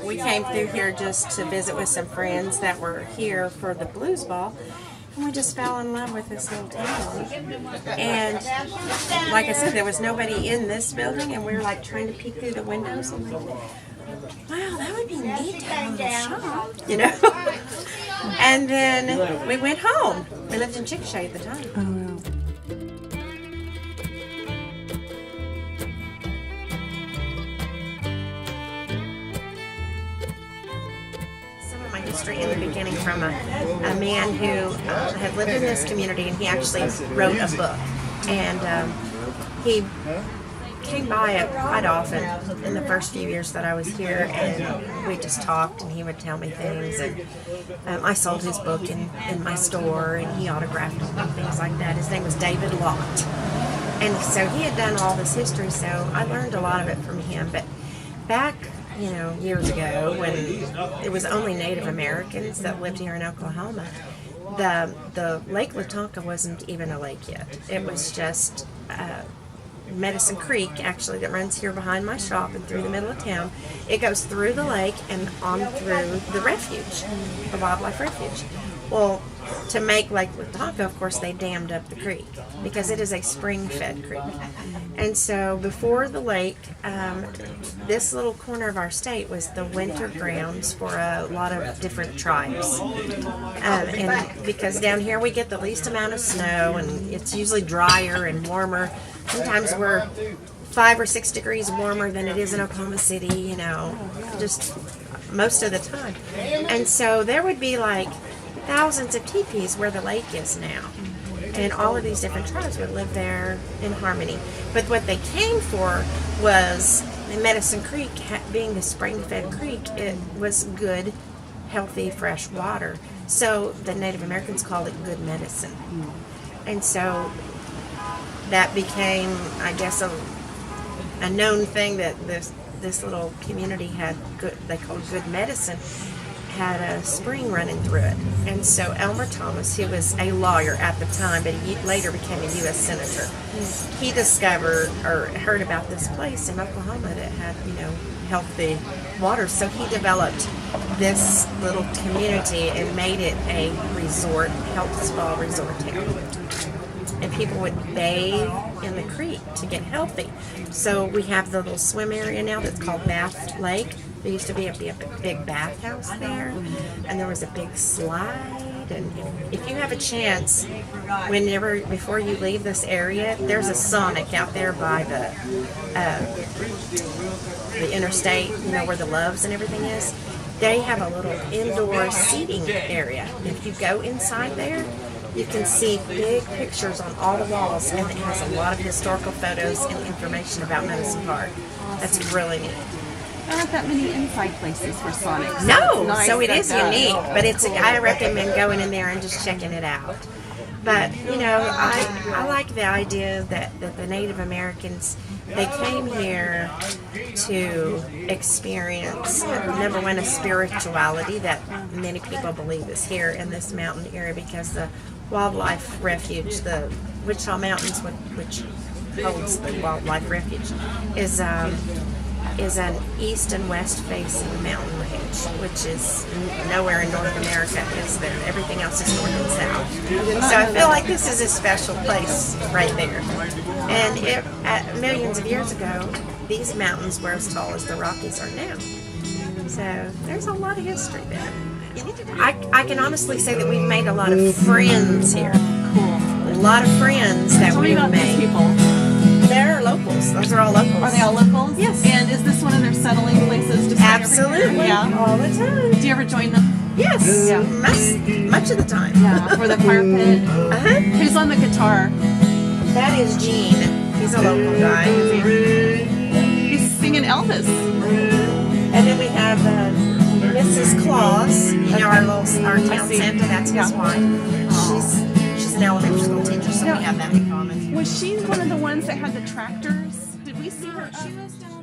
we came through here just to visit with some friends that were here for the blues ball. And we just fell in love with this little town. And like I said, there was nobody in this building, and we were like trying to peek through the windows and like, wow, that would be neat to have a little shop, you know? And then we went home. We lived in Chickasha at the time. Oh, wow. History in the beginning from a man who had lived in this community, and he actually wrote a book, and he came by it quite often in the first few years that I was here, and we just talked, and he would tell me things, and I sold his book in my store, and he autographed them and things like that. His name was David Lott, and so he had done all this history, so I learned a lot of it from him. But back, you know, years ago, when it was only Native Americans that lived here in Oklahoma, the Lake Latonka wasn't even a lake yet. It was just Medicine Creek, actually, that runs here behind my shop and through the middle of town. It goes through the lake and on through the refuge, the wildlife refuge. Well, to make Lake Latonka, of course, they dammed up the creek because it is a spring-fed creek. And so before the lake, this little corner of our state was the winter grounds for a lot of different tribes. And because down here we get the least amount of snow, and it's usually drier and warmer. Sometimes we're 5 or 6 degrees warmer than it is in Oklahoma City, you know, just most of the time. And so there would be like thousands of teepees where the lake is now. And all of these different tribes would live there in harmony. But what they came for was, in Medicine Creek, being the spring-fed creek, it was good, healthy, fresh water. So the Native Americans called it good medicine. And so that became, I guess, a known thing that this little community had good, they called good medicine, had a spring running through it. And so Elmer Thomas, who was a lawyer at the time, but he later became a U.S. Senator, he discovered or heard about this place in Oklahoma that had, you know, healthy water. So he developed this little community and made it a resort, health spa resort town. And people would bathe in the creek to get healthy. So we have the little swim area now that's called Bath Lake. There used to be a big bathhouse there, and there was a big slide. And if you have a chance, before you leave this area, there's a Sonic out there by the interstate, you know, where the Loves and everything is. They have a little indoor seating area. If you go inside there, you can see big pictures on all the walls, and it has a lot of historical photos and information about Medicine Park. That's really neat. There aren't that many inside places for Sonic. No, nice so it is unique, but I Cool. recommend going in there and just checking it out. But, you know, I like the idea that the Native Americans, they came here to experience, number one, a spirituality that many people believe is here in this mountain area, because the wildlife refuge, the Wichita Mountains, which holds the wildlife refuge, is an east and west facing mountain range, which is nowhere in North America is there. Everything else is north and south. So I feel like this is a special place right there. And millions of years ago, these mountains were as tall as the Rockies are now. So there's a lot of history there. I can honestly say that we've made a lot of friends here. Cool. A lot of friends that Tell me we've about these made. people. They're locals. Those are all locals. Are they all locals? Yes. And is this one of their settling places? To stay Absolutely. every year? Yeah. All the time. Do you ever join them? Yes. Yeah. Much of the time. Yeah. For the fire pit. Uh-huh. Who's on the guitar? That is Gene. He's a local guy. He's singing Elvis. And then we have Mrs. Claus, you know, our town Santa, that's his wife. She's an elementary school teacher, so we have that in common. Was she one of the ones that had the tractors? Did we see her? She was down